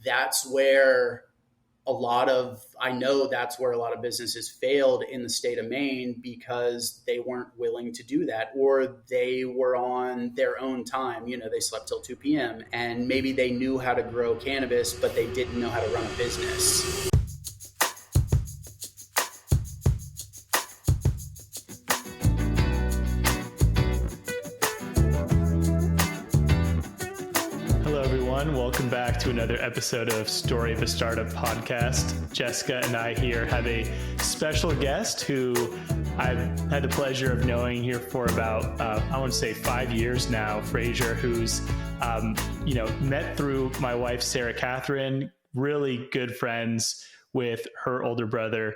that's where I know that's where a lot of businesses failed in the state of Maine, because they weren't willing to do that, or they were on their own time. They slept till 2 p.m. and maybe they knew how to grow cannabis, but they didn't know how to run a business. Welcome back to another episode of Story of a Startup podcast. Jessica and I here have a special guest who I've had the pleasure of knowing here for about, I want to say 5 years now, Frazer, who's, met through my wife, Sarah Catherine, really good friends with her older brother,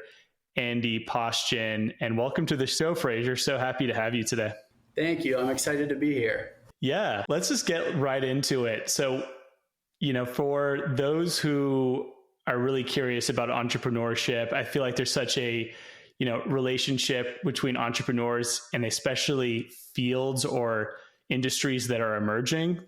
Andy Postian. And welcome to the show, Frazer. So happy to have you today. Thank you. I'm excited to be here. Yeah, let's just get right into it. So, for those who are really curious about entrepreneurship, I feel like there's such a, relationship between entrepreneurs and especially fields or industries that are emerging.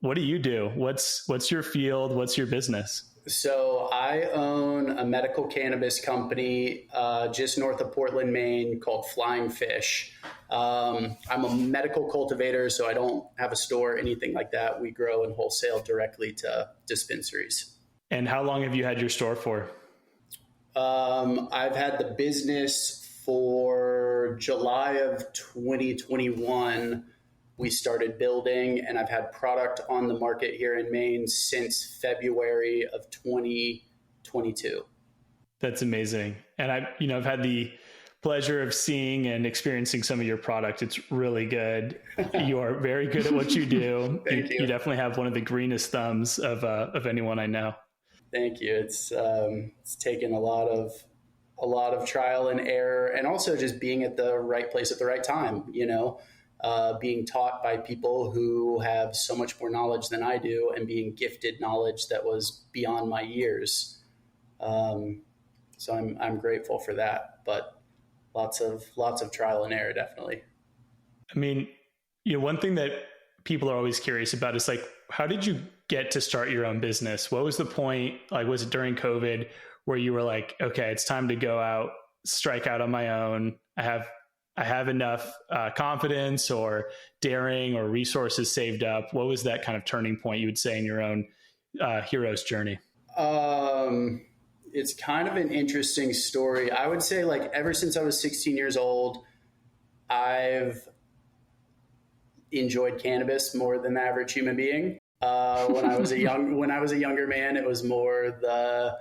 What do you do? What's your field? What's your business? So I own a medical cannabis company just north of Portland, Maine, called Flying Fish. I'm a medical cultivator, so I don't have a store, anything like that. We grow and wholesale directly to dispensaries. And how long have you had your store for? I've had the business for July of 2021. We started building, and I've had product on the market here in Maine since February of 2022. That's amazing. And I've had the pleasure of seeing and experiencing some of your product. It's really good. You are very good at what you do. Thank you. You definitely have one of the greenest thumbs of anyone I know. Thank you. It's taken a lot of trial and error, and also just being at the right place at the right time, being taught by people who have so much more knowledge than I do, and being gifted knowledge that was beyond my years. So I'm grateful for that, but lots of trial and error, definitely. I mean, one thing that people are always curious about is like, how did you get to start your own business? What was the point? Like, was it during COVID where you were like, okay, it's time to go out, strike out on my own. I have enough confidence or daring or resources saved up. What was that kind of turning point you would say in your own hero's journey? It's kind of an interesting story. I would say, like, ever since I was 16 years old, I've enjoyed cannabis more than the average human being. When I was a younger man, it was more the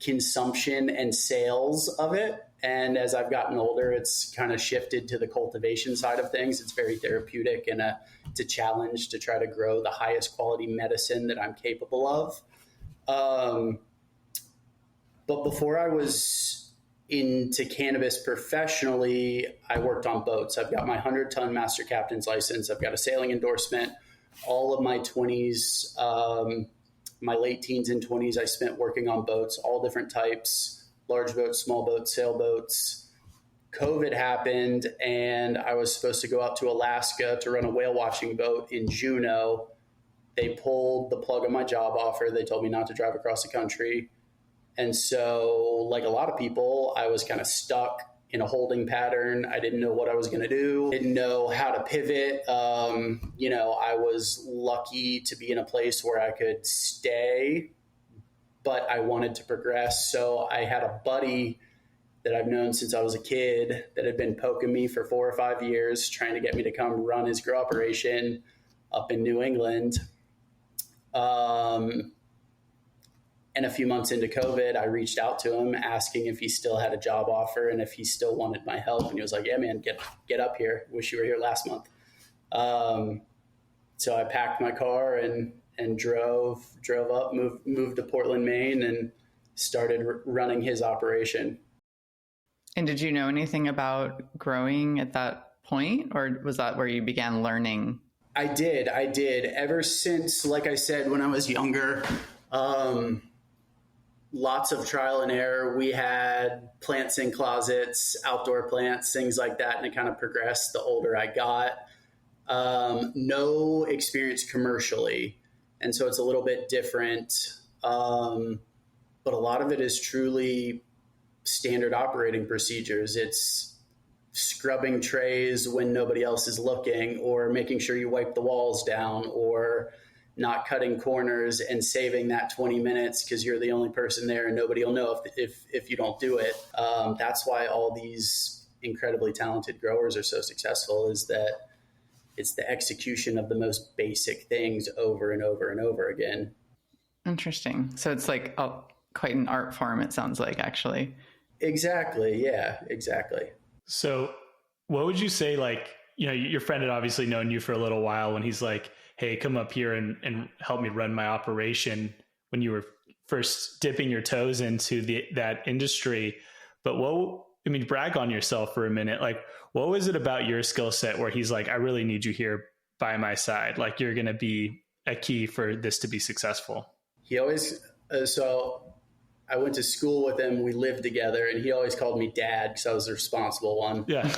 consumption and sales of it. And as I've gotten older, it's kind of shifted to the cultivation side of things. It's very therapeutic, and it's a challenge to try to grow the highest quality medicine that I'm capable of. But before I was into cannabis professionally, I worked on boats. I've got my 100-ton master captain's license. I've got a sailing endorsement. All of my 20s, my late teens and 20s, I spent working on boats, all different types, large boats, small boats, sailboats. COVID happened, and I was supposed to go out to Alaska to run a whale watching boat in Juneau. They pulled the plug on my job offer. They told me not to drive across the country. And so, like a lot of people, I was kind of stuck in a holding pattern. I didn't know what I was going to do. Didn't know how to pivot. I was lucky to be in a place where I could stay, but I wanted to progress. So I had a buddy that I've known since I was a kid that had been poking me for 4 or 5 years, trying to get me to come run his grow operation up in New England. And a few months into COVID, I reached out to him asking if he still had a job offer and if he still wanted my help. And he was like, yeah, man, get up here. Wish you were here last month. So I packed my car and drove up, moved to Portland, Maine, and started running his operation. And did you know anything about growing at that point, or was that where you began learning? I did. Ever since, like I said, when I was younger, lots of trial and error. We had plants in closets, outdoor plants, things like that. And it kind of progressed the older I got. No experience commercially. And so it's a little bit different. But a lot of it is truly standard operating procedures. It's scrubbing trays when nobody else is looking, or making sure you wipe the walls down, or not cutting corners and saving that 20 minutes because you're the only person there and nobody will know if you don't do it. That's why all these incredibly talented growers are so successful, is that it's the execution of the most basic things over and over and over again. Interesting. So it's like quite an art form, it sounds like, actually. Exactly. Yeah, exactly. So what would you say, like, you know, your friend had obviously known you for a little while when he's like, hey, come up here and help me run my operation, when you were first dipping your toes into that industry. But brag on yourself for a minute. Like, what was it about your skill set where he's like, I really need you here by my side? Like, you're going to be a key for this to be successful. He always, so I went to school with him. We lived together, and he always called me dad because I was the responsible one. Yeah.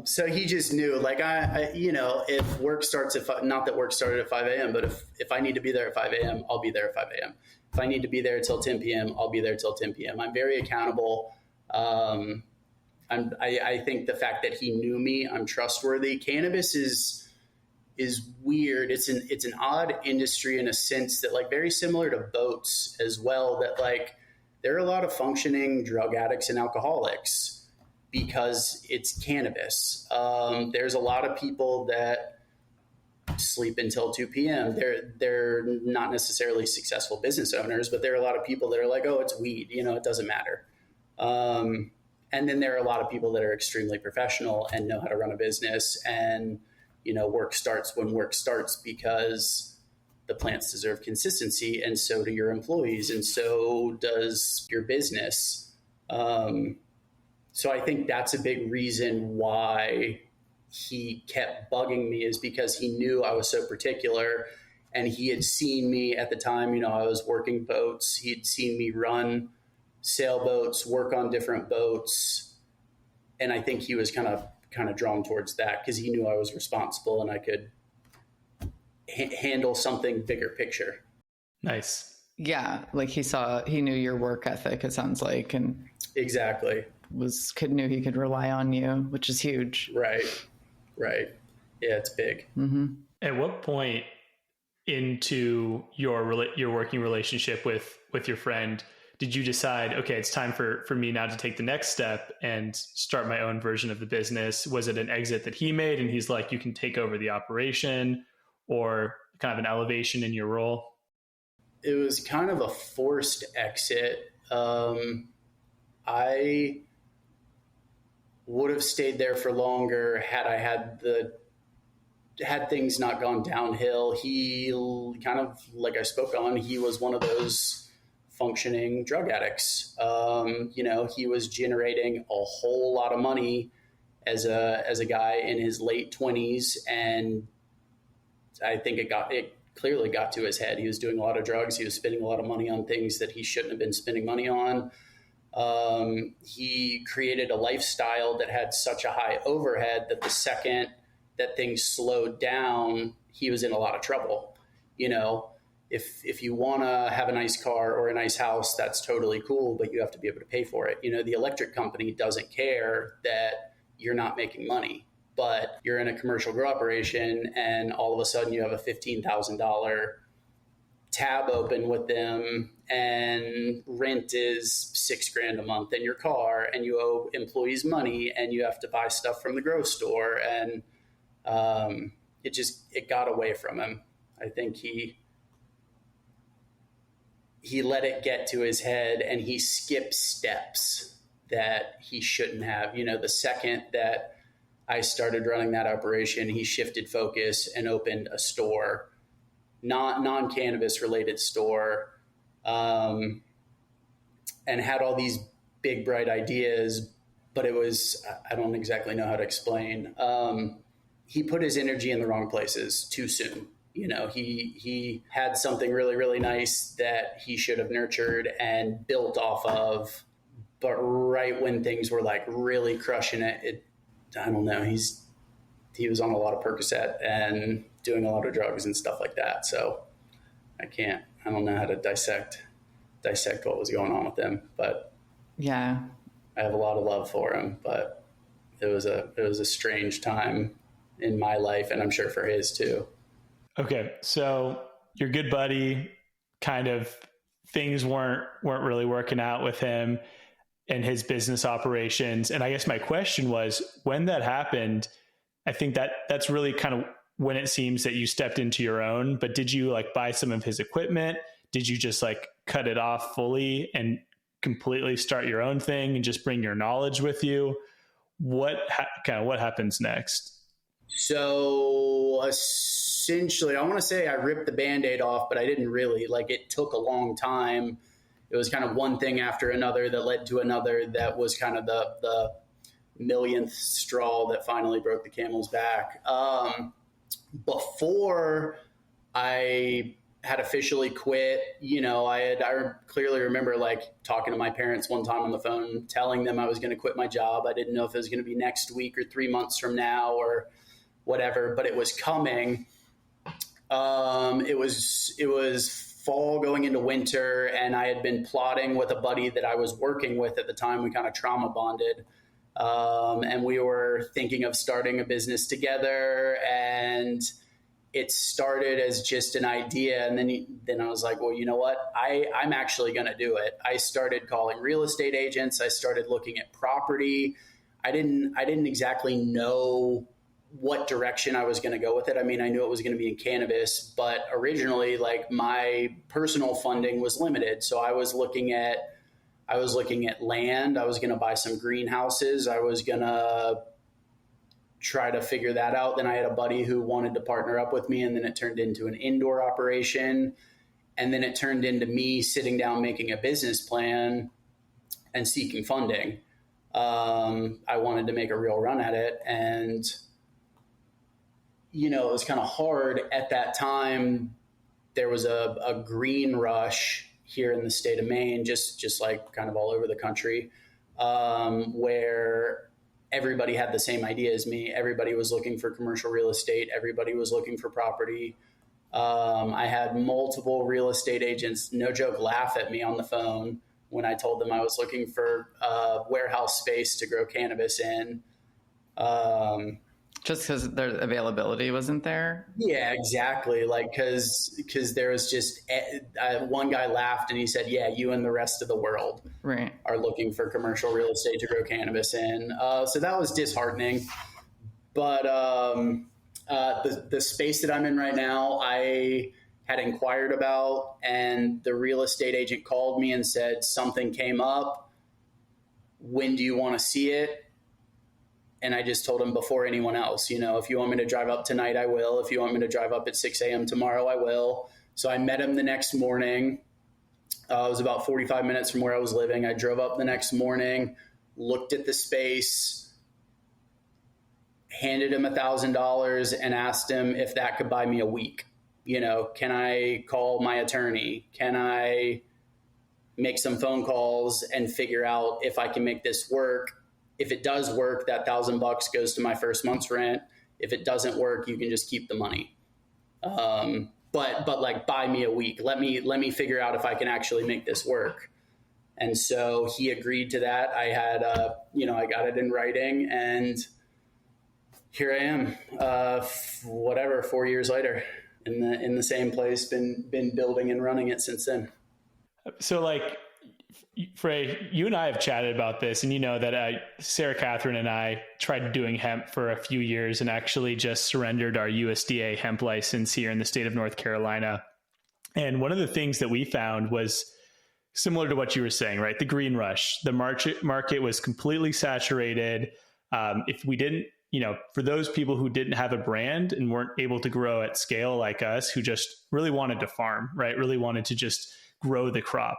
So he just knew, like, I if work starts not that work started at 5 a.m., but if I need to be there at 5 a.m., I'll be there at 5 a.m. If I need to be there till 10 p.m., I'll be there till 10 p.m. I'm very accountable. I think the fact that he knew me, I'm trustworthy. Cannabis is weird. It's an odd industry in a sense that, like, very similar to boats as well, that, like, there are a lot of functioning drug addicts and alcoholics because it's cannabis. There's a lot of people that sleep until 2 p.m. They're not necessarily successful business owners, but there are a lot of people that are like, oh, it's weed, it doesn't matter. And then there are a lot of people that are extremely professional and know how to run a business, and work starts when work starts, because the plants deserve consistency, and so do your employees, and so does your business. So I think that's a big reason why he kept bugging me, is because he knew I was so particular, and he had seen me at the time. I was working boats. He'd seen me run sailboats, work on different boats, and I think he was kind of drawn towards that because he knew I was responsible and I could handle something bigger picture. Nice. Yeah. Like he knew your work ethic, it sounds like, and exactly knew he could rely on you, which is huge. Right. Yeah, it's big. Mm-hmm. At what point into your working relationship with your friend did you decide, okay, it's time for me now to take the next step and start my own version of the business? Was it an exit that he made and he's like, you can take over the operation, or kind of an elevation in your role? It was kind of a forced exit. I would have stayed there for longer had I had things not gone downhill. He kind of, like I spoke on, he was one of those functioning drug addicts. He was generating a whole lot of money as a guy in his late 20s, and I think it clearly got to his head. He was doing a lot of drugs. He was spending a lot of money on things that he shouldn't have been spending money on. He created a lifestyle that had such a high overhead that the second that things slowed down, he was in a lot of trouble. If you want to have a nice car or a nice house, that's totally cool, but you have to be able to pay for it. The electric company doesn't care that you're not making money, but you're in a commercial grow operation and all of a sudden you have a $15,000 tab open with them, and rent is $6,000 a month in your car, and you owe employees money, and you have to buy stuff from the grocery store. And it got away from him. I think he let it get to his head, and he skipped steps that he shouldn't have. The second that I started running that operation, he shifted focus and opened a store, non-cannabis related store, and had all these big, bright ideas, but it was, I don't exactly know how to explain. He put his energy in the wrong places too soon. He had something really, really nice that he should have nurtured and built off of. But right when things were like really crushing it, I don't know, he was on a lot of Percocet and doing a lot of drugs and stuff like that. So I don't know how to dissect what was going on with him, but Yeah. I have a lot of love for him, but it was a strange time in my life, and I'm sure for his too. Okay. So your good buddy, kind of things weren't really working out with him and his business operations. And I guess my question was, when that happened, I think that's really kind of when it seems that you stepped into your own. But did you like buy some of his equipment? Did you just like cut it off fully and completely start your own thing and just bring your knowledge with you? What happens next? So essentially, I want to say I ripped the Band-Aid off, but I didn't really. Like, it took a long time. It was kind of one thing after another that led to another. That was kind of the millionth straw that finally broke the camel's back. Before I had officially quit, I clearly remember like talking to my parents one time on the phone, telling them I was going to quit my job. I didn't know if it was going to be next week or 3 months from now or whatever, but it was coming. It was fall going into winter, and I had been plotting with a buddy that I was working with at the time. We kind of trauma bonded. And we were thinking of starting a business together, and it started as just an idea. And then I was like, well, you know what? I'm actually going to do it. I started calling real estate agents. I started looking at property. I didn't exactly know what direction I was going to go with it. I mean, I knew it was going to be in cannabis, but originally like my personal funding was limited. So I was looking at land. I was going to buy some greenhouses. I was going to try to figure that out. Then I had a buddy who wanted to partner up with me, and then it turned into an indoor operation. And then it turned into me sitting down, making a business plan and seeking funding. I wanted to make a real run at it. And, it was kind of hard at that time. There was a green rush here in the state of Maine, just like kind of all over the country, where everybody had the same idea as me. Everybody was looking for commercial real estate. Everybody was looking for property. I had multiple real estate agents, no joke, laugh at me on the phone when I told them I was looking for warehouse space to grow cannabis in. Just because their availability wasn't there? Yeah, exactly. Like, because there was just one guy laughed and he said, yeah, you and the rest of the world right. are looking for commercial real estate to grow cannabis in. So that was disheartening. But the space that I'm in right now, I had inquired about, and the real estate agent called me and said, something came up. When do you want to see it? And I just told him before anyone else, if you want me to drive up tonight, I will. If you want me to drive up at 6 a.m. tomorrow, I will. So I met him the next morning. It was about 45 minutes from where I was living. I drove up the next morning, looked at the space, handed him $1,000 and asked him if that could buy me a week. Can I call my attorney? Can I make some phone calls and figure out if I can make this work? If it does work, that $1,000 goes to my first month's rent. If it doesn't work, you can just keep the money. But like, buy me a week. Let me figure out if I can actually make this work. And so he agreed to that. I had, I got it in writing, and here I am, 4 years later in the same place, been building and running it since then. So like, Frey, you and I have chatted about this, and that Sarah Catherine and I tried doing hemp for a few years and actually just surrendered our USDA hemp license here in the state of North Carolina. And one of the things that we found was similar to what you were saying, right? The green rush, the market was completely saturated. If we didn't, for those people who didn't have a brand and weren't able to grow at scale like us, who just really wanted to farm, right? Really wanted to just grow the crop,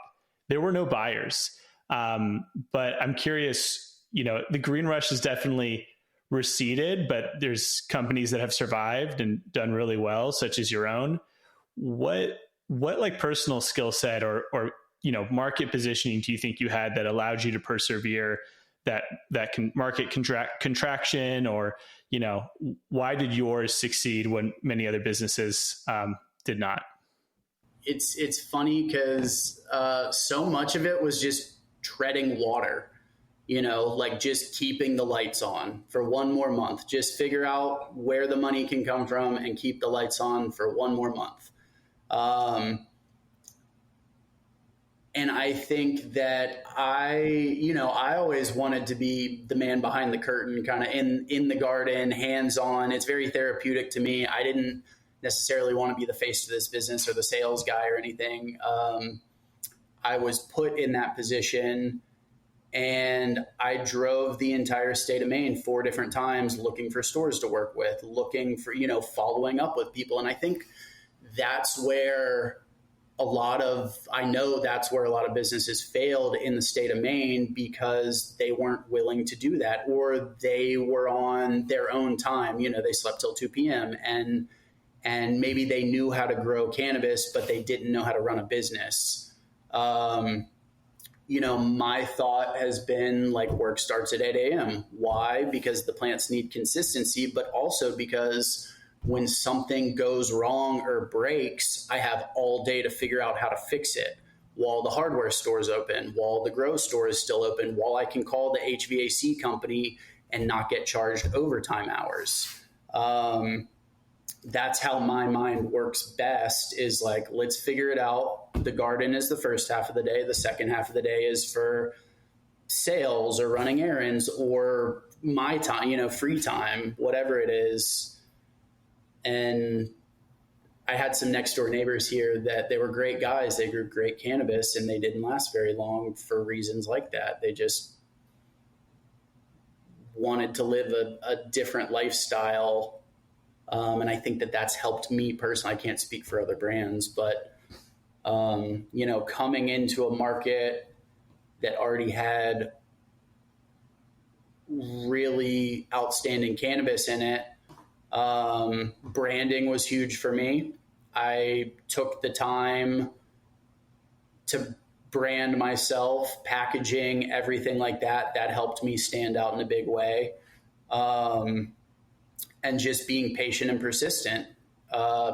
there were no buyers. But I'm curious, the green rush has definitely receded, but there's companies that have survived and done really well, such as your own. What like personal skill set or market positioning do you think you had that allowed you to persevere that can market contraction, or, why did yours succeed when many other businesses did not? it's funny because so much of it was just treading water, like just keeping the lights on for one more month. Just figure out where the money can come from and keep the lights on for one more month. And I think that I always wanted to be the man behind the curtain, kind of in the garden, hands-on. It's very therapeutic to me. I didn't necessarily want to be the face of this business or the sales guy or anything. I was put in that position, and I drove the entire state of Maine 4 different times looking for stores to work with, looking for, following up with people. And I think that's where I know that's where a lot of businesses failed in the state of Maine, because they weren't willing to do that, or they were on their own time. They slept till 2 p.m. and maybe they knew how to grow cannabis, but they didn't know how to run a business. My thought has been like, work starts at 8 a.m. Why? Because the plants need consistency, but also because when something goes wrong or breaks, I have all day to figure out how to fix it while the hardware store is open, while the grow store is still open, while I can call the HVAC company and not get charged overtime hours. That's how my mind works best, is like, let's figure it out. The garden is the first half of the day. The second half of the day is for sales or running errands or my time, free time, whatever it is. And I had some next door neighbors here that they were great guys. They grew great cannabis, and they didn't last very long for reasons like that. They just wanted to live a different lifestyle. And I think that that's helped me personally. I can't speak for other brands, but, coming into a market that already had really outstanding cannabis in it, branding was huge for me. I took the time to brand myself, packaging, everything like that. That helped me stand out in a big way. And just being patient and persistent,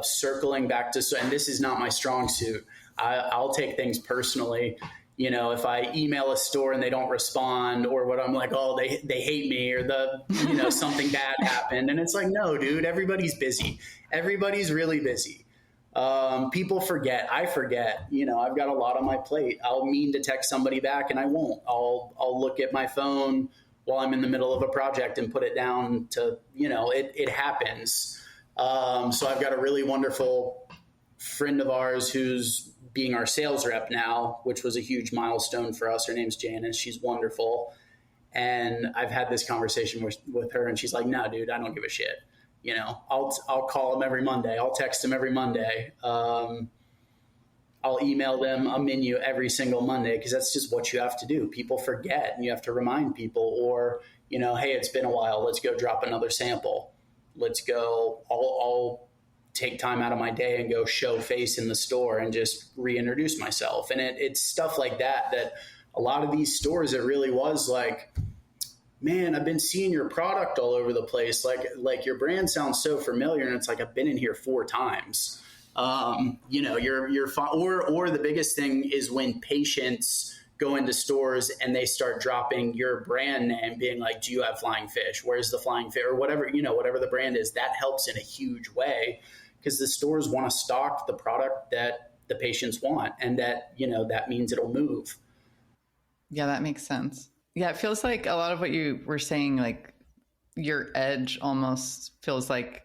circling back to, and this is not my strong suit. I'll take things personally. If I email a store and they don't respond, or what, I'm like, oh, they hate me, or something bad happened. And it's like, no, dude, everybody's busy. Everybody's really busy. People forget. I forget. I've got a lot on my plate. I'll mean to text somebody back and I won't. I'll look at my phone while I'm in the middle of a project and put it down to, it happens. So I've got a really wonderful friend of ours who's being our sales rep now, which was a huge milestone for us. Her name's Janice. She's wonderful. And I've had this conversation with her, and she's like, no, dude, I don't give a shit. I'll call them every Monday. I'll text them every Monday. I'll email them a menu every single Monday, because that's just what you have to do. People forget, and you have to remind people, or, hey, it's been a while. Let's go drop another sample. Let's go. I'll take time out of my day and go show face in the store and just reintroduce myself. And it's stuff like that a lot of these stores, it really was like, man, I've been seeing your product all over the place. Like your brand sounds so familiar. And it's like, I've been in here 4 times. You're fine. Or the biggest thing is when patients go into stores and they start dropping your brand name, being like, do you have flying fish? Where's the flying fish? Or whatever, whatever the brand is, that helps in a huge way, because the stores want to stock the product that the patients want. And that, that means it'll move. Yeah, that makes sense. Yeah, it feels like a lot of what you were saying, like your edge almost feels like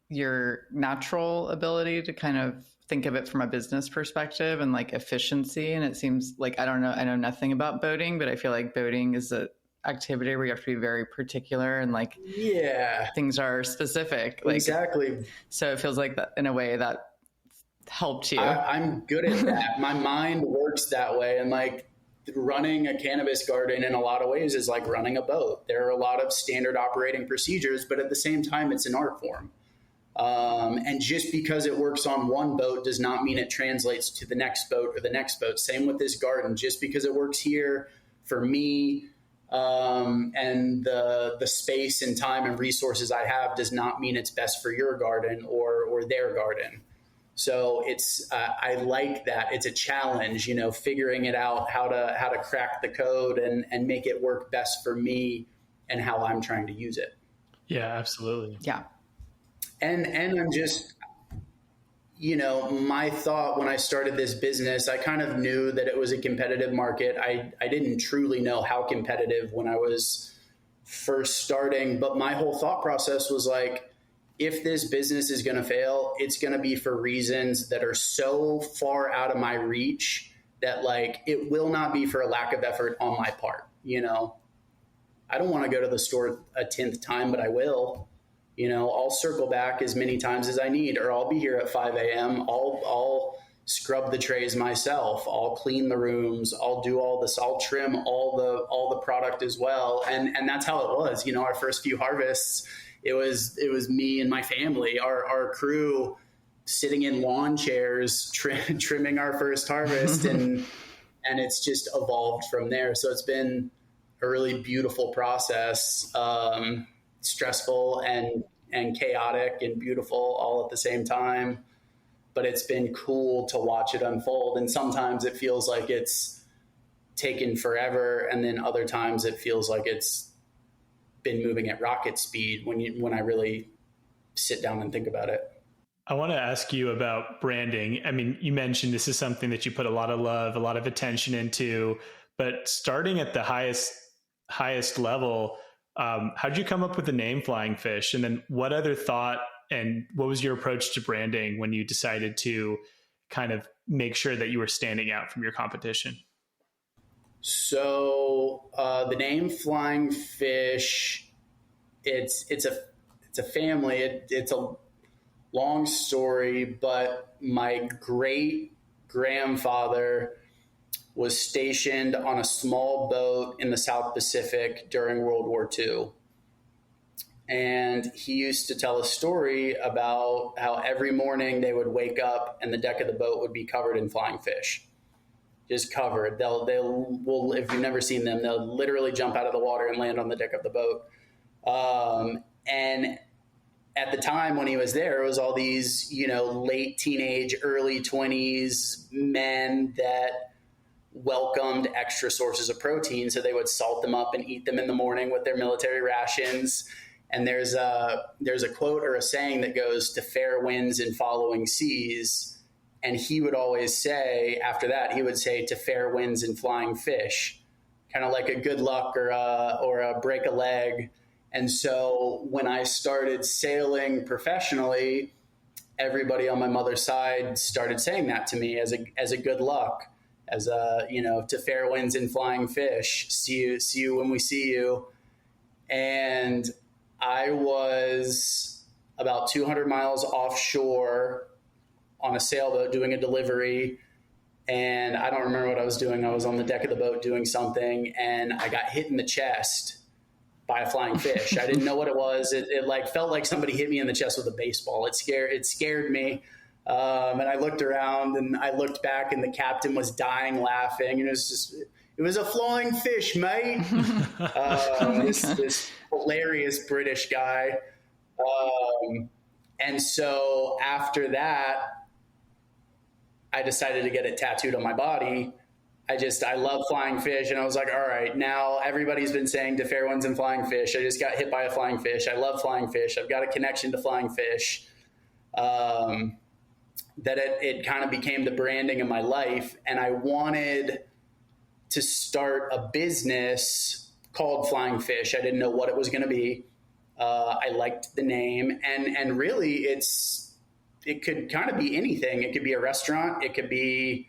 your natural ability to kind of think of it from a business perspective and like efficiency. And it seems like, I don't know, I know nothing about boating, but I feel like boating is an activity where you have to be very particular and like, things are specific. Like, exactly. So it feels like that in a way that helped you. I'm good at that. My mind works that way. And like running a cannabis garden in a lot of ways is like running a boat. There are a lot of standard operating procedures, but at the same time, it's an art form. And just because it works on one boat does not mean it translates to the next boat or the next boat. Same with this garden. Just because it works here for me, and the space and time and resources I have does not mean it's best for your garden or their garden. So it's I like that. It's a challenge, figuring it out, how to crack the code and make it work best for me and how I'm trying to use it. Yeah, absolutely. Yeah. And I'm just, my thought when I started this business, I kind of knew that it was a competitive market. I didn't truly know how competitive when I was first starting, but my whole thought process was like, if this business is going to fail, it's going to be for reasons that are so far out of my reach that like it will not be for a lack of effort on my part. I don't want to go to the store a 10th time, but I will. I'll circle back as many times as I need, or I'll be here at 5 a.m. I'll scrub the trays myself. I'll clean the rooms. I'll do all this. I'll trim all the product as well. And that's how it was. Our first few harvests, it was me and my family, our crew sitting in lawn chairs, trimming our first harvest. And it's just evolved from there. So it's been a really beautiful process, stressful and chaotic and beautiful all at the same time. But it's been cool to watch it unfold. And sometimes it feels like it's taken forever. And then other times it feels like it's been moving at rocket speed when I really sit down and think about it. I want to ask you about branding. I mean, you mentioned this is something that you put a lot of love, a lot of attention into, but starting at the highest level, how'd you come up with the name Flying Fish? And then what other thought and what was your approach to branding when you decided to kind of make sure that you were standing out from your competition? So the name Flying Fish, it's a family. It's a long story, but my great grandfather was stationed on a small boat in the South Pacific during World War II. And he used to tell a story about how every morning they would wake up and the deck of the boat would be covered in flying fish. Just covered. They'll if you've never seen them, they'll literally jump out of the water and land on the deck of the boat. And at the time when he was there, it was all these, late teenage, early 20s men that welcomed extra sources of protein. So they would salt them up and eat them in the morning with their military rations. And there's a quote or a saying that goes, "To fair winds and following seas." And he would always say, after that, he would say, "To fair winds and flying fish," kind of like a good luck or a break a leg. And so when I started sailing professionally, everybody on my mother's side started saying that to me as a good luck, as a, "To fair winds and flying fish. See you when we see you." And I was about 200 miles offshore on a sailboat doing a delivery, and I don't remember what I was doing. I was on the deck of the boat doing something, and I got hit in the chest by a flying fish. I didn't know what it was. It like felt like somebody hit me in the chest with a baseball. It scared me. And I looked around and I looked back and the captain was dying laughing. And it was a flying fish, mate. This hilarious British guy. And so after that, I decided to get it tattooed on my body. I love flying fish. And I was like, all right, now everybody's been saying "To fair winds and flying fish." I just got hit by a flying fish. I love flying fish. I've got a connection to flying fish. That it kind of became the branding of my life. And I wanted to start a business called Flying Fish. I didn't know what it was going to be. I liked the name, and really it could kind of be anything. It could be a restaurant. It could be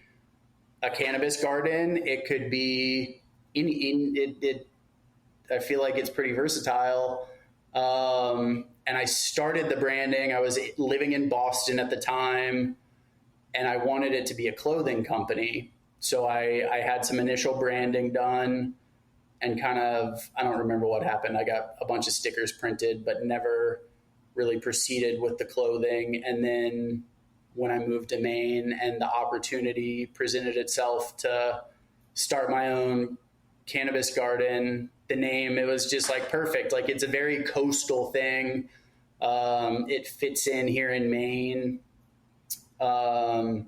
a cannabis garden. It could be I feel like it's pretty versatile. And I started the branding. I was living in Boston at the time, and I wanted it to be a clothing company. So I had some initial branding done, and kind of, I don't remember what happened. I got a bunch of stickers printed, but never really proceeded with the clothing. And then when I moved to Maine and the opportunity presented itself to start my own cannabis garden, the name, it was just like perfect. Like, it's a very coastal thing. It fits in here in Maine. And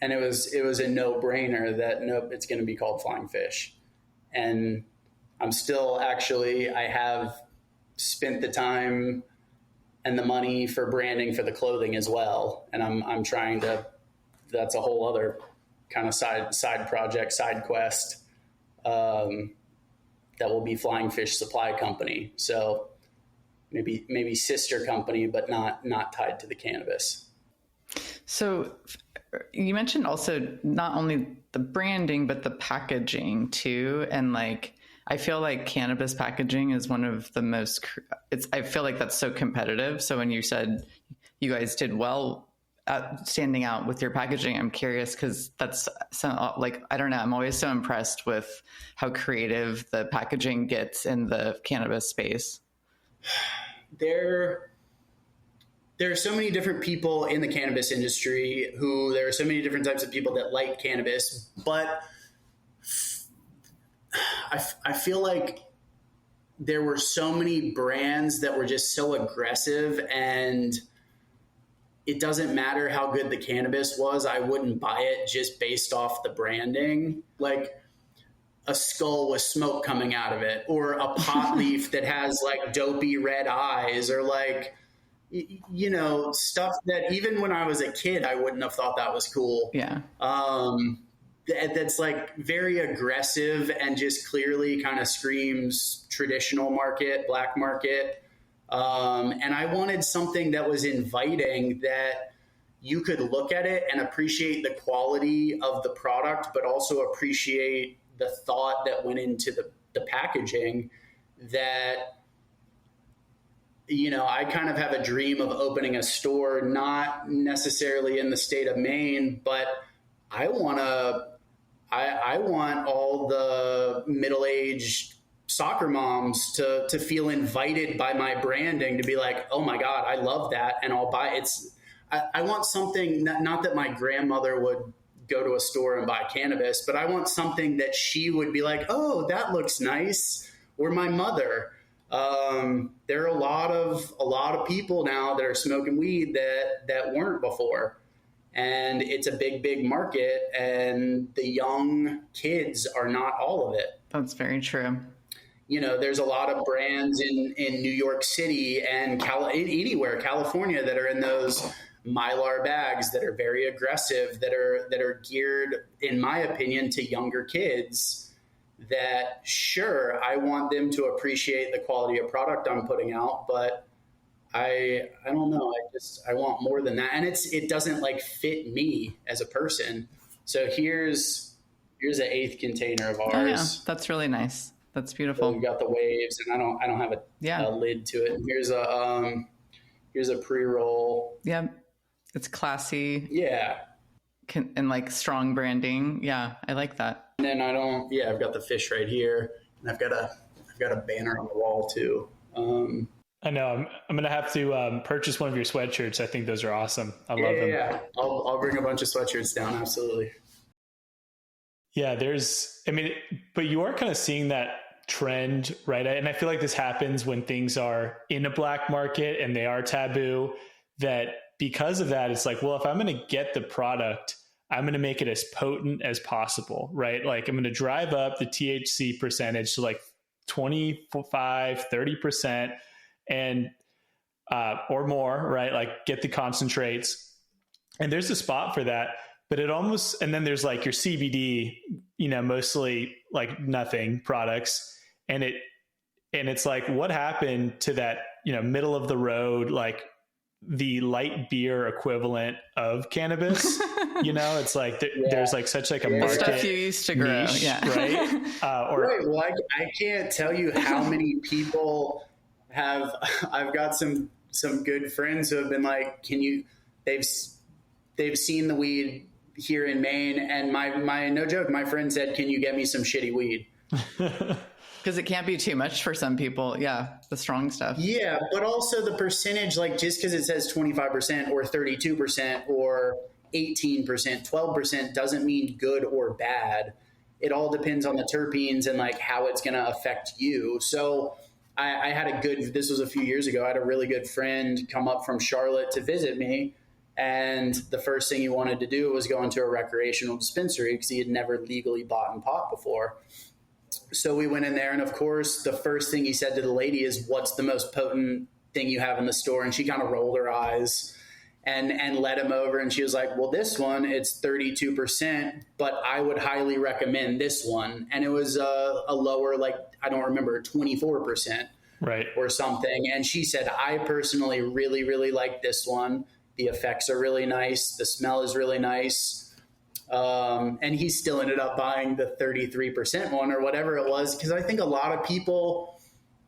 it was a no-brainer that nope, it's going to be called Flying Fish. And I'm still I have spent the time and the money for branding for the clothing as well. And I'm trying to, that's a whole other kind of side project, side quest, that will be Flying Fish Supply Company. So maybe sister company, but not tied to the cannabis. So you mentioned also not only the branding, but the packaging too. And like, I feel like cannabis packaging is one of the most, I feel like that's so competitive. So when you said you guys did well at standing out with your packaging, I'm curious because that's so, like, I don't know. I'm always so impressed with how creative the packaging gets in the cannabis space. There are so many different people in the cannabis industry there are so many different types of people that like cannabis, but I feel like there were so many brands that were just so aggressive, and it doesn't matter how good the cannabis was. I wouldn't buy it just based off the branding. Like a skull with smoke coming out of it, or a pot leaf that has like dopey red eyes, or like, stuff that even when I was a kid, I wouldn't have thought that was cool. Yeah. That's like very aggressive and just clearly kind of screams traditional market, black market. And I wanted something that was inviting, that you could look at it and appreciate the quality of the product, but also appreciate the thought that went into the packaging. That, I kind of have a dream of opening a store, not necessarily in the state of Maine, but I want all the middle-aged soccer moms to feel invited by my branding, to be like, oh my God, I love that, and I'll buy it. I want something, not that my grandmother would go to a store and buy cannabis, but I want something that she would be like, oh, that looks nice. Or my mother. There are a lot of people now that are smoking weed that weren't before. And it's a big market, and the young kids are not all of it. That's very true. There's a lot of brands in New York City and anywhere, California, that are in those Mylar bags that are very aggressive, that are geared, in my opinion, to younger kids. That, sure, I want them to appreciate the quality of product I'm putting out, but I don't know. I want more than that. And it doesn't like fit me as a person. So here's an eighth container of ours. Oh, yeah. That's really nice. That's beautiful. So we've got the waves, and I don't have a lid to it. And here's a pre-roll. Yeah. It's classy. Yeah. And like strong branding. Yeah. I like that. And then I've got the fish right here, and I've got a banner on the wall too. I know I'm going to have to purchase one of your sweatshirts. I think those are awesome. I love them. Yeah. I'll bring a bunch of sweatshirts down. Absolutely. Yeah, but you are kind of seeing that trend, right? And I feel like this happens when things are in a black market and they are taboo, that because of that, it's like, well, if I'm going to get the product, I'm going to make it as potent as possible, right? Like I'm going to drive up the THC percentage to like 25, 30% and, or more, right? Like get the concentrates, and there's a spot for that. But and then there's like your CBD, mostly like nothing products. And it's like, what happened to that, middle of the road, like the light beer equivalent of cannabis? It's like, there's like such like a market stuff you used to grow. Niche, yeah. Right. Right. Well, I can't tell you how many people I've got some good friends who have been like, they've seen the weed here in Maine, and my no joke, my friend said, can you get me some shitty weed? Because it can't be too much for some people. Yeah, the strong stuff. Yeah, but also the percentage, like just because it says 25% or 32% or 18%, 12% doesn't mean good or bad. It all depends on the terpenes and like how it's going to affect you. So I had this was a few years ago, I had a really good friend come up from Charlotte to visit me. And the first thing he wanted to do was go into a recreational dispensary because he had never legally bought and pot before. So we went in there, and of course, the first thing he said to the lady is, "What's the most potent thing you have in the store?" And she kind of rolled her eyes and led him over. And she was like, "Well, this one, it's 32%, but I would highly recommend this one." And it was a lower, like, I don't remember, 24%. Right. Or something. And she said, "I personally really, really like this one. The effects are really nice. The smell is really nice." And he still ended up buying the 33% one or whatever it was. Because I think a lot of people,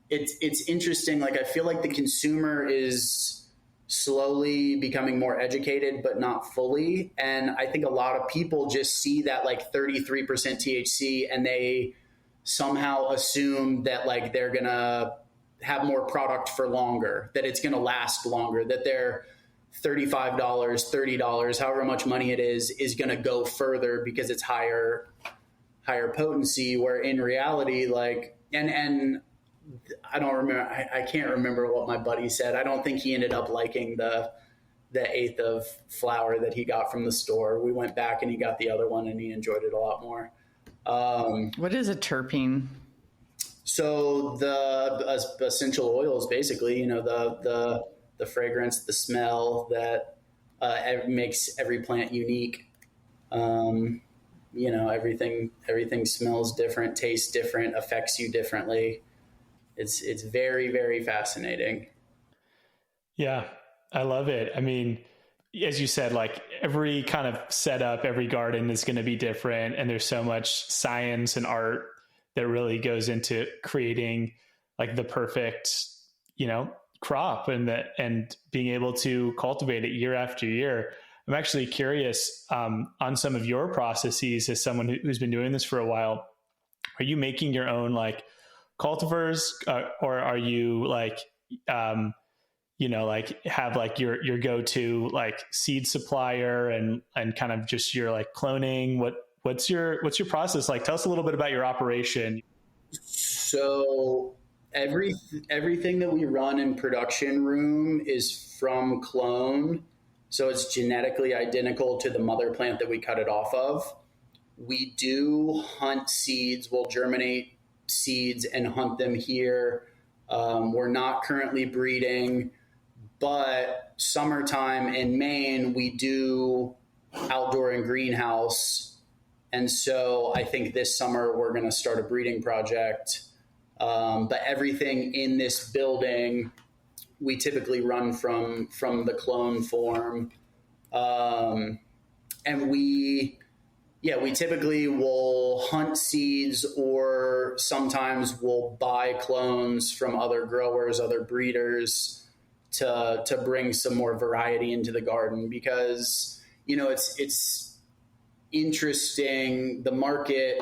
it's interesting. Like, I feel like the consumer is slowly becoming more educated, but not fully. And I think a lot of people just see that like 33% THC and they somehow assume that like they're going to have more product for longer, that it's going to last longer, that they're $35, $30, however much money it is going to go further because it's higher potency, where in reality, like, and I don't remember, I can't remember what my buddy said. I don't think he ended up liking the eighth of flower that he got from the store. We went back and he got the other one and he enjoyed it a lot more. What is a terpene? So the essential oils, basically, you know, the fragrance, the smell that makes every plant unique. You know, everything smells different, tastes different, affects you differently. It's very, very fascinating. Yeah, I love it. I mean, as you said, like every kind of setup, every garden is going to be different, and there's so much science and art that really goes into creating like the perfect, you know, crop and being able to cultivate it year after year. I'm actually curious on some of your processes as someone who's been doing this for a while. Are you making your own like cultivars, or are you like, you know, like have like your go-to like seed supplier and kind of just your like cloning? What's your process like? Tell us a little bit about your operation. So everything that we run in production room is from clone. So it's genetically identical to the mother plant that we cut it off of. We do hunt seeds. We'll germinate seeds and hunt them here. We're not currently breeding, but summertime in Maine, we do outdoor and greenhouse. And so I think this summer we're going to start a breeding project. But everything in this building, we typically run from the clone form. And we typically will hunt seeds, or sometimes we'll buy clones from other growers, other breeders to bring some more variety into the garden, because, you know, it's interesting, the market.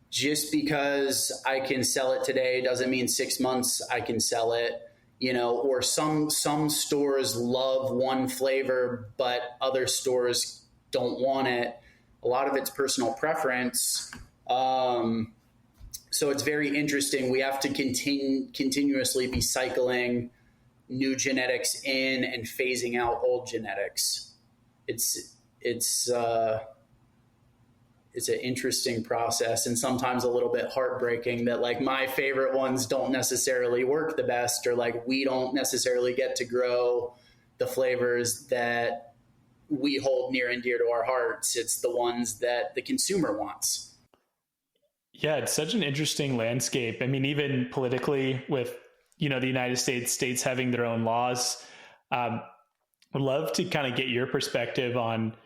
Just because I can sell it today doesn't mean 6 months I can sell it, you know, or some stores love one flavor, but other stores don't want it. A lot of it's personal preference. So it's very interesting. We have to continuously be cycling new genetics in and phasing out old genetics. It's an interesting process, and sometimes a little bit heartbreaking that like my favorite ones don't necessarily work the best, or like we don't necessarily get to grow the flavors that we hold near and dear to our hearts. It's the ones that the consumer wants. Yeah, it's such an interesting landscape. I mean, even politically with, you know, the United States having their own laws, would love to kind of get your perspective on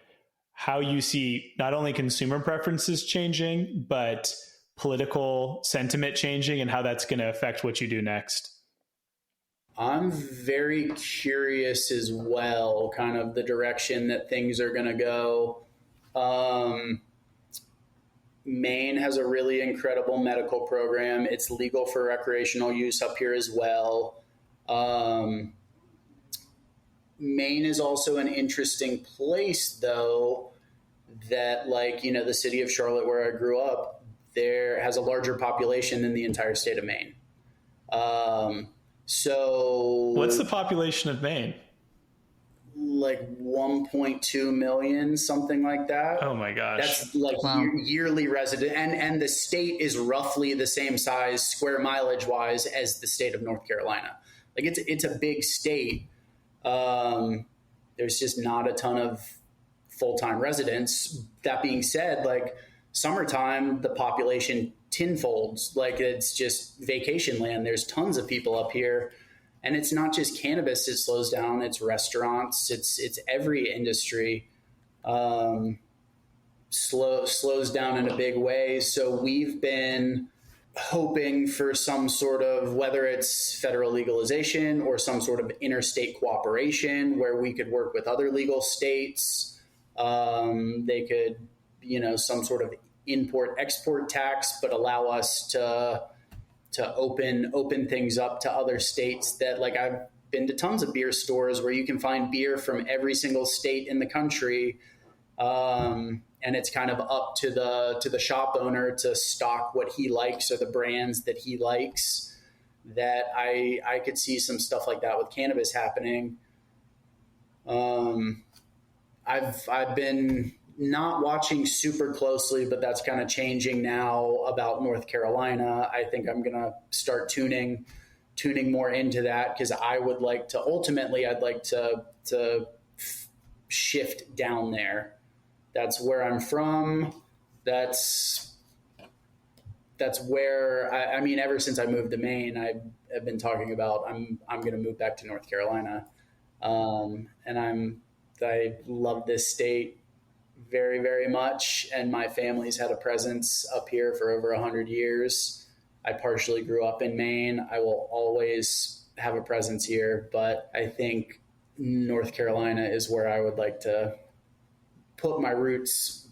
how you see not only consumer preferences changing, but political sentiment changing, and how that's going to affect what you do next. I'm very curious as well, kind of the direction that things are going to go. Maine has a really incredible medical program. It's legal for recreational use up here as well. Maine is also an interesting place, though, that, like, you know, the city of Charlotte, where I grew up, there has a larger population than the entire state of Maine. So what's the population of Maine? like 1.2 million, something like that. Oh my gosh. That's like Wow. yearly resident. And the state is roughly the same size square mileage wise as the state of North Carolina. Like it's a big state. There's just not a ton of full-time residents. That being said, like summertime, the population tenfolds. Like it's just vacation land. There's tons of people up here. And it's not just cannabis that slows down, it's restaurants, it's every industry slows down in a big way. So we've been hoping for some sort of, whether it's federal legalization or some sort of interstate cooperation where we could work with other legal states. They could, some sort of import-export tax, but allow us to open things up to other states. That, like, I've been to tons of beer stores where you can find beer from every single state in the country. And it's kind of up to the shop owner to stock what he likes or the brands that he likes. That I could see some stuff like that with cannabis happening. I've been not watching super closely, but that's kind of changing now about North Carolina. I think I'm going to start tuning more into that, because I would like to, ultimately, I'd like to shift down there. That's where I'm from. That's where I mean, ever since I moved to Maine, I've been talking about I'm going to move back to North Carolina. And I love this state very, very much. And my family's had a presence up here for over 100 years. I partially grew up in Maine. I will always have a presence here, but I think North Carolina is where I would like to put my roots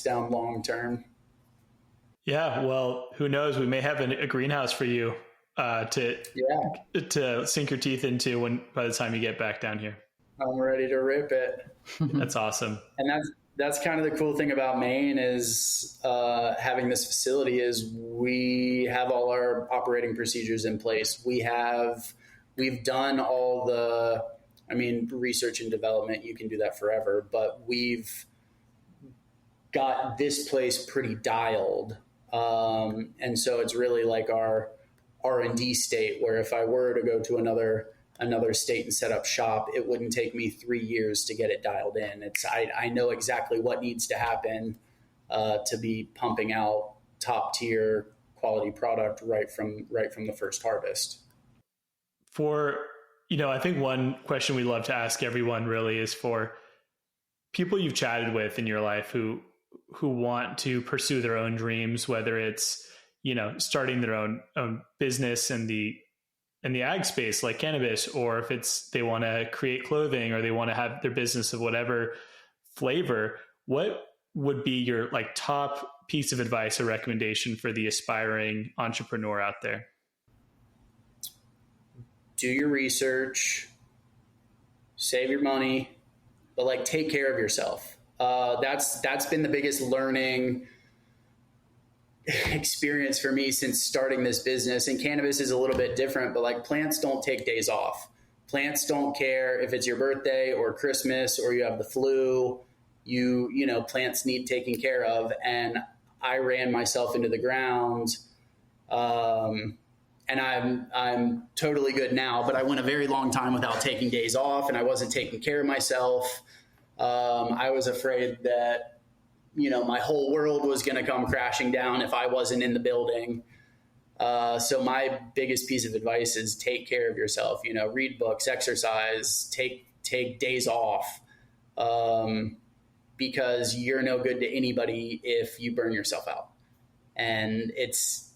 down long term. Yeah, well, who knows? We may have a greenhouse for you to sink your teeth into by the time you get back down here. I'm ready to rip it. That's awesome. And that's kind of the cool thing about Maine is having this facility is we have all our operating procedures in place. We've done all the, research and development. You can do that forever, but we've got this place pretty dialed. And so it's really like our R&D state, where if I were to go to another state and set up shop, it wouldn't take me 3 years to get it dialed in. I know exactly what needs to happen to be pumping out top tier quality product right from the first harvest. I think one question we love to ask everyone really is for people you've chatted with in your life who want to pursue their own dreams, whether it's, starting their own business in the ag space like cannabis, or if it's they want to create clothing or they want to have their business of whatever flavor. What would be your top piece of advice or recommendation for the aspiring entrepreneur out there? Do your research, save your money, but take care of yourself. That's been the biggest learning experience for me since starting this business. And cannabis is a little bit different, but plants don't take days off. Plants don't care if it's your birthday or Christmas or you have the flu. Plants need taken care of. And I ran myself into the ground. And I'm totally good now, but I went a very long time without taking days off, and I wasn't taking care of myself. I was afraid that, my whole world was going to come crashing down if I wasn't in the building. So my biggest piece of advice is take care of yourself, read books, exercise, take days off, because you're no good to anybody if you burn yourself out. And it's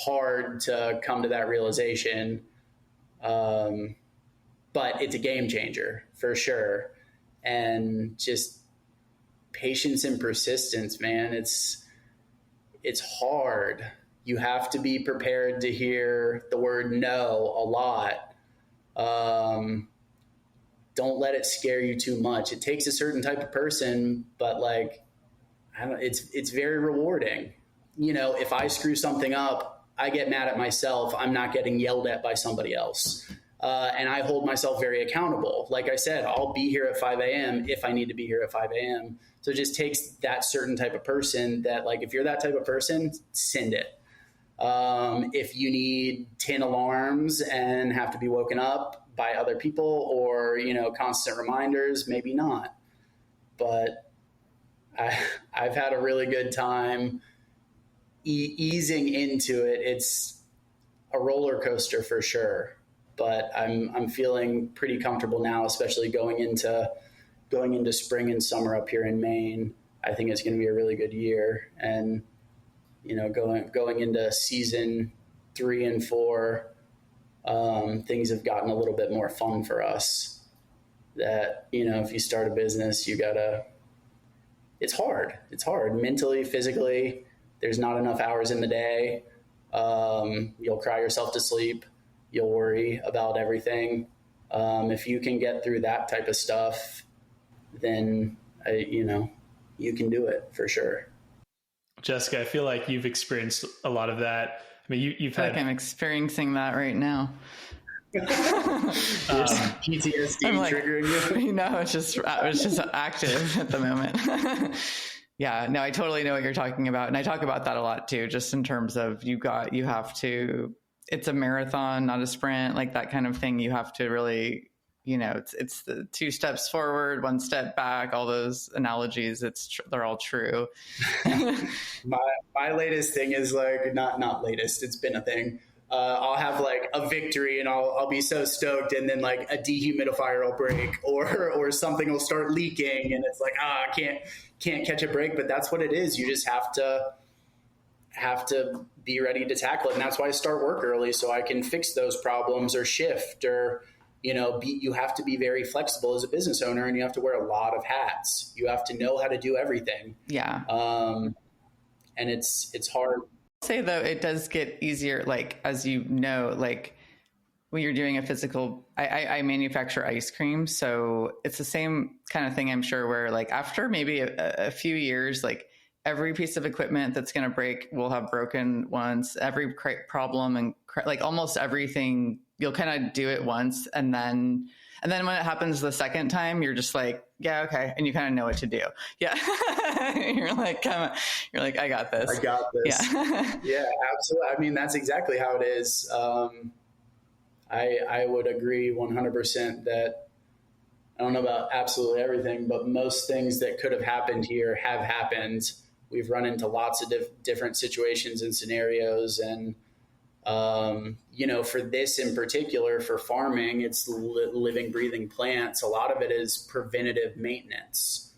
hard to come to that realization. But it's a game changer for sure. And just patience and persistence, man. It's hard. You have to be prepared to hear the word no a lot. Don't let it scare you too much. It takes a certain type of person, but it's very rewarding. If I screw something up, I get mad at myself. I'm not getting yelled at by somebody else. And I hold myself very accountable. Like I said, I'll be here at 5 a.m. if I need to be here at 5 a.m. So it just takes that certain type of person that, like, if you're that type of person, send it. If you need 10 alarms and have to be woken up by other people or, constant reminders, maybe not. But I've had a really good time easing into it. It's a roller coaster for sure, but I'm feeling pretty comfortable now, especially going into spring and summer up here in Maine. I think it's going to be a really good year, and going into season 3 and 4, things have gotten a little bit more fun for us. That if you start a business, it's hard. It's hard mentally, physically. There's not enough hours in the day. You'll cry yourself to sleep. You'll worry about everything. If you can get through that type of stuff, then you can do it for sure. Jessica, I feel like you've experienced a lot of that. I mean, you've had. Like I'm experiencing that right now. PTSD triggering you. It's just active at the moment. Yeah, no, I totally know what you're talking about. And I talk about that a lot too, just in terms of it's a marathon, not a sprint, like that kind of thing. You have to really, it's the 2 steps forward, 1 step back, all those analogies. They're all true. My latest thing is like, not latest, it's been a thing. I'll have like a victory and I'll be so stoked, and then like a dehumidifier will break or something will start leaking, and it's like, I can't catch a break. But that's what it is. You just have to be ready to tackle it. And that's why I start work early, so I can fix those problems or shift or, you have to be very flexible as a business owner, and you have to wear a lot of hats. You have to know how to do everything. Yeah. And it's hard. Say though, it does get easier, like, as like when you're doing a physical, I manufacture ice cream, so it's the same kind of thing, I'm sure, where like after maybe a few years, like every piece of equipment that's going to break will have broken once. Every problem and like almost everything, you'll kind of do it once, and then when it happens the second time, you're just like, yeah, okay, and you kind of know what to do. Yeah, you're like, come on. You're like, I got this. Yeah, yeah, absolutely. I mean, that's exactly how it is. I would agree 100% that I don't know about absolutely everything, but most things that could have happened here have happened. We've run into lots of different situations and scenarios. And, for this in particular, for farming, it's living, breathing plants. A lot of it is preventative maintenance,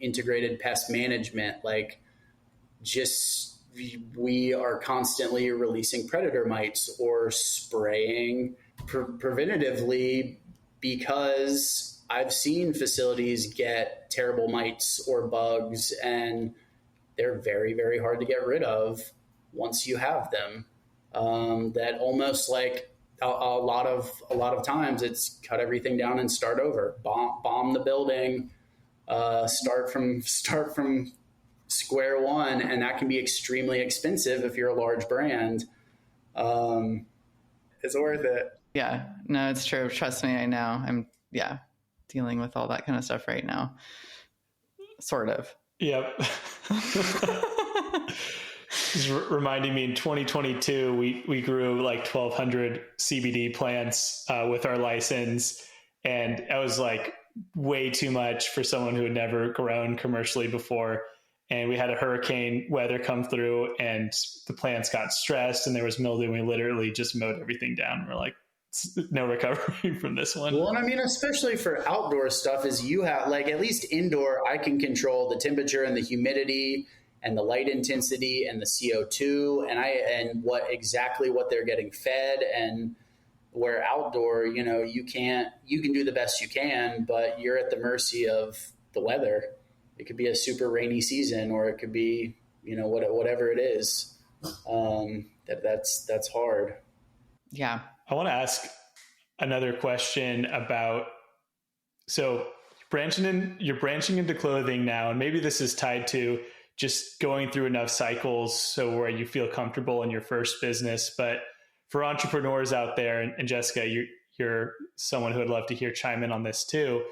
integrated pest management, like we are constantly releasing predator mites or spraying preventatively, because I've seen facilities get terrible mites or bugs, and they're very, very hard to get rid of once you have them. That almost like a lot of times it's cut everything down and start over, bomb the building, start from square one, and that can be extremely expensive if you're a large brand. It's worth it. Yeah, no, it's true. Trust me, I know. I'm dealing with all that kind of stuff right now. Sort of. Yep. It's reminding me, in 2022, we grew like 1,200 CBD plants with our license. And that was like way too much for someone who had never grown commercially before. And we had a hurricane weather come through, and the plants got stressed and there was mildew. And we literally just mowed everything down. We're like, no recovery from this one. Well, and I mean, especially for outdoor stuff, is you have, like, at least indoor, I can control the temperature and the humidity and the light intensity and the CO2 and what they're getting fed. And where outdoor, you can do the best you can, but you're at the mercy of the weather. It could be a super rainy season, or it could be, whatever it is. That's hard. Yeah. I want to ask another question about, so you're branching into clothing now, and maybe this is tied to just going through enough cycles so where you feel comfortable in your first business. But for entrepreneurs out there, and Jessica, you're someone who would love to hear chime in on this too,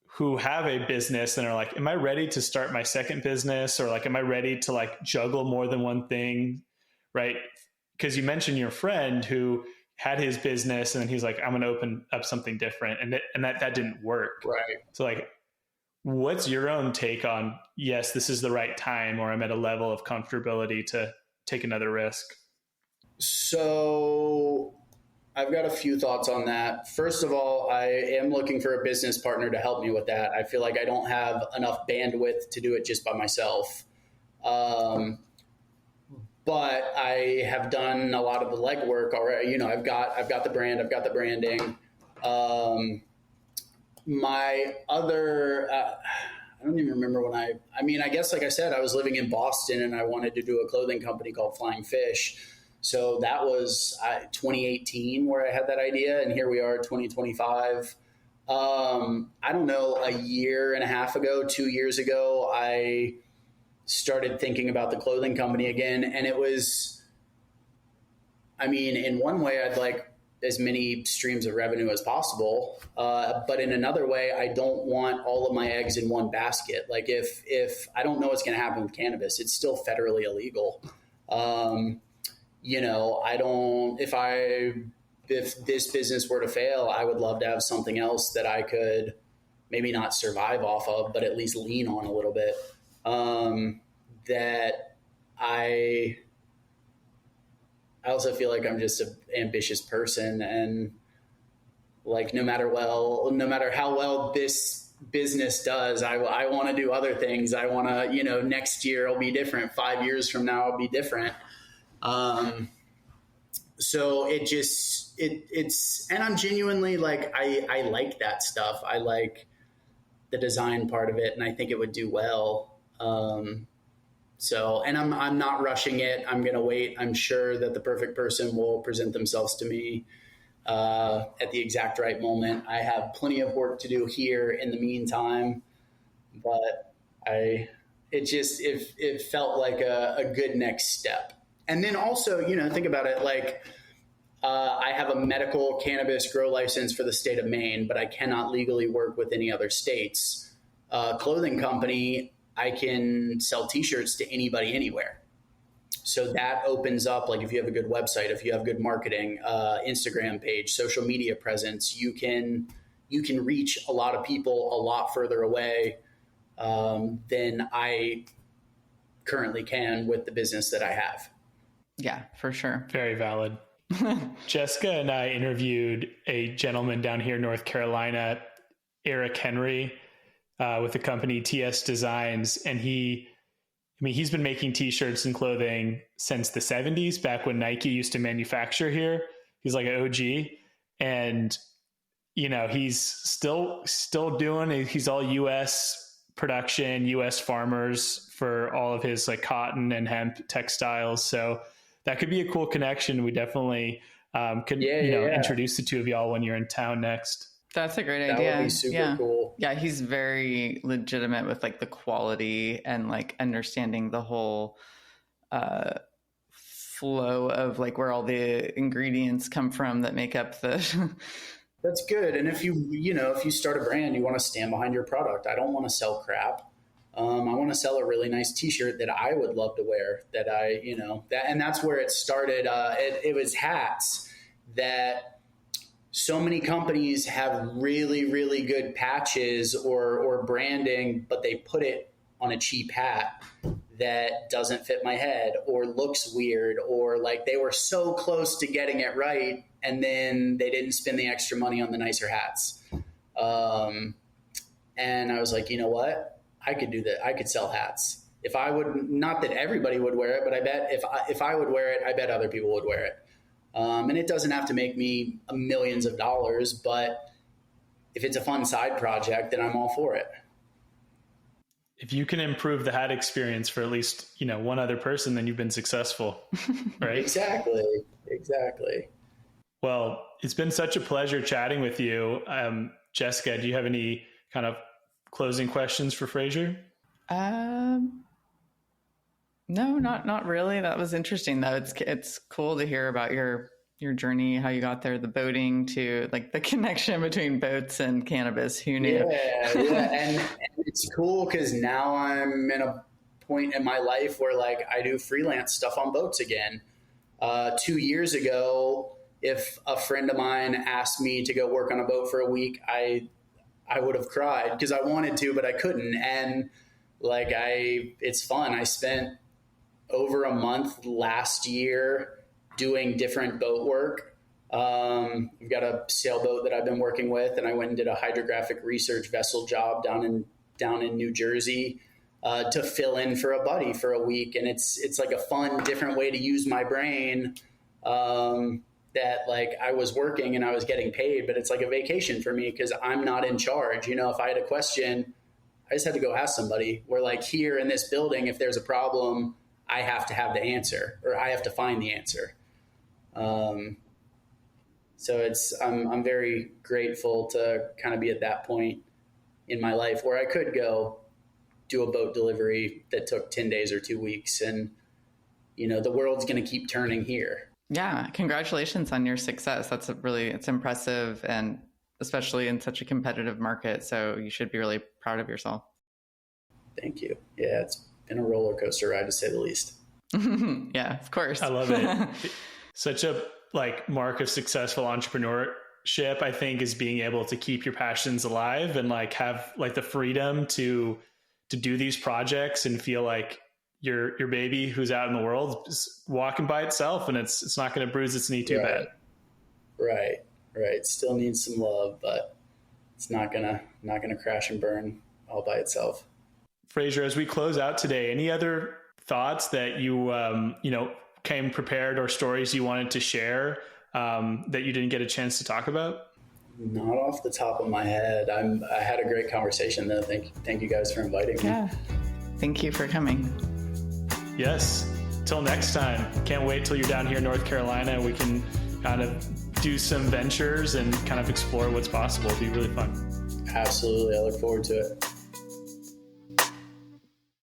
who have a business and are like, am I ready to start my second business? Or like, am I ready to like juggle more than one thing? Right. Because you mentioned your friend who had his business and then he's like, I'm going to open up something different. And that didn't work. Right. So like, what's your own take on, yes, this is the right time, or I'm at a level of comfortability to take another risk? So I've got a few thoughts on that. First of all, I am looking for a business partner to help me with that. I feel like I don't have enough bandwidth to do it just by myself. But I have done a lot of the legwork already. You know, I've got the brand, I've got the branding. My other, I don't even remember when I guess, like I said, I was living in Boston and I wanted to do a clothing company called Flying Fish. So that was 2018 where I had that idea. And here we are, 2025. I don't know, a year and a half ago, 2 years ago, I started thinking about the clothing company again. And it was, I mean, in one way, I'd like as many streams of revenue as possible. But in another way, I don't want all of my eggs in one basket. Like if I don't know what's going to happen with cannabis, it's still federally illegal. You know, if this business were to fail, I would love to have something else that I could maybe not survive off of, but at least lean on a little bit. That I also feel like I'm just an ambitious person, and like no matter how well this business does, I want to do other things. I want to, you know, next year I'll be different. 5 years from now I'll be different. So it's, and I'm genuinely like, I like that stuff. I like the design part of it, and I think it would do well. So, and I'm not rushing it. I'm going to wait. I'm sure that the perfect person will present themselves to me, at the exact right moment. I have plenty of work to do here in the meantime, but it felt like a good next step. And then also, you know, think about it, like, I have a medical cannabis grow license for the state of Maine, but I cannot legally work with any other states. Clothing company, I can sell t-shirts to anybody, anywhere. So that opens up, like if you have a good website, if you have good marketing, Instagram page, social media presence, you can reach a lot of people a lot further away than I currently can with the business that I have. Yeah, for sure. Very valid. Jessica and I interviewed a gentleman down here in North Carolina, Eric Henry, with the company TS Designs. And he's been making t-shirts and clothing since the 70s, back when Nike used to manufacture here. He's like an OG. And, you know, he's still doing it. He's all US production, US farmers for all of his like cotton and hemp textiles. So that could be a cool connection. We definitely could introduce the two of y'all when you're in town next. That's a great idea. That would be super cool. Yeah, he's very legitimate with like the quality and like understanding the whole flow of like where all the ingredients come from that make up the. That's good. And if you start a brand, you want to stand behind your product. I don't want to sell crap. I want to sell a really nice t-shirt that I would love to wear, and that's where it started. It was hats that so many companies have really, really good patches or branding, but they put it on a cheap hat that doesn't fit my head or looks weird, or like they were so close to getting it right and then they didn't spend the extra money on the nicer hats. And I was like, you know what? I could do that. I could sell hats. If I would, not that everybody would wear it, but I bet if I would wear it, I bet other people would wear it. And it doesn't have to make me millions of dollars, but if it's a fun side project, then I'm all for it. If you can improve the hat experience for at least, one other person, then you've been successful, right? Exactly. Well, it's been such a pleasure chatting with you. Jessica, do you have any kind of closing questions for Frazer? No, not really. That was interesting though. It's cool to hear about your journey, how you got there, the boating to like the connection between boats and cannabis. Who knew? Yeah. And it's cool because now I'm in a point in my life where like I do freelance stuff on boats again. 2 years ago, if a friend of mine asked me to go work on a boat for a week, I would have cried because I wanted to, but I couldn't. And like it's fun. I spent over a month last year doing different boat work. We've got a sailboat that I've been working with, and I went and did a hydrographic research vessel job down in New Jersey to fill in for a buddy for a week. And it's like a fun, different way to use my brain. That like I was working and I was getting paid, but it's like a vacation for me because I'm not in charge. You know, if I had a question, I just had to go ask somebody. Where like here in this building, if there's a problem, I have to have the answer, or I have to find the answer. So I'm very grateful to kind of be at that point in my life where I could go do a boat delivery that took 10 days or 2 weeks. And, you know, the world's going to keep turning here. Yeah. Congratulations on your success. It's impressive, and especially in such a competitive market. So you should be really proud of yourself. Thank you. Yeah. It's been a roller coaster ride to say the least. Yeah, of course. I love it. Such a like mark of successful entrepreneurship, I think, is being able to keep your passions alive and like have like the freedom to do these projects and feel like your baby who's out in the world is walking by itself and it's not going to bruise its knee too bad. Right. Still needs some love, but it's not gonna crash and burn all by itself. Frazer, as we close out today, any other thoughts that you came prepared, or stories you wanted to share that you didn't get a chance to talk about? Not off the top of my head. I had a great conversation though. Thank you guys for inviting me. Yeah. Thank you for coming. Yes. Till next time. Can't wait till you're down here in North Carolina and we can kind of do some ventures and kind of explore what's possible. It'll be really fun. Absolutely. I look forward to it.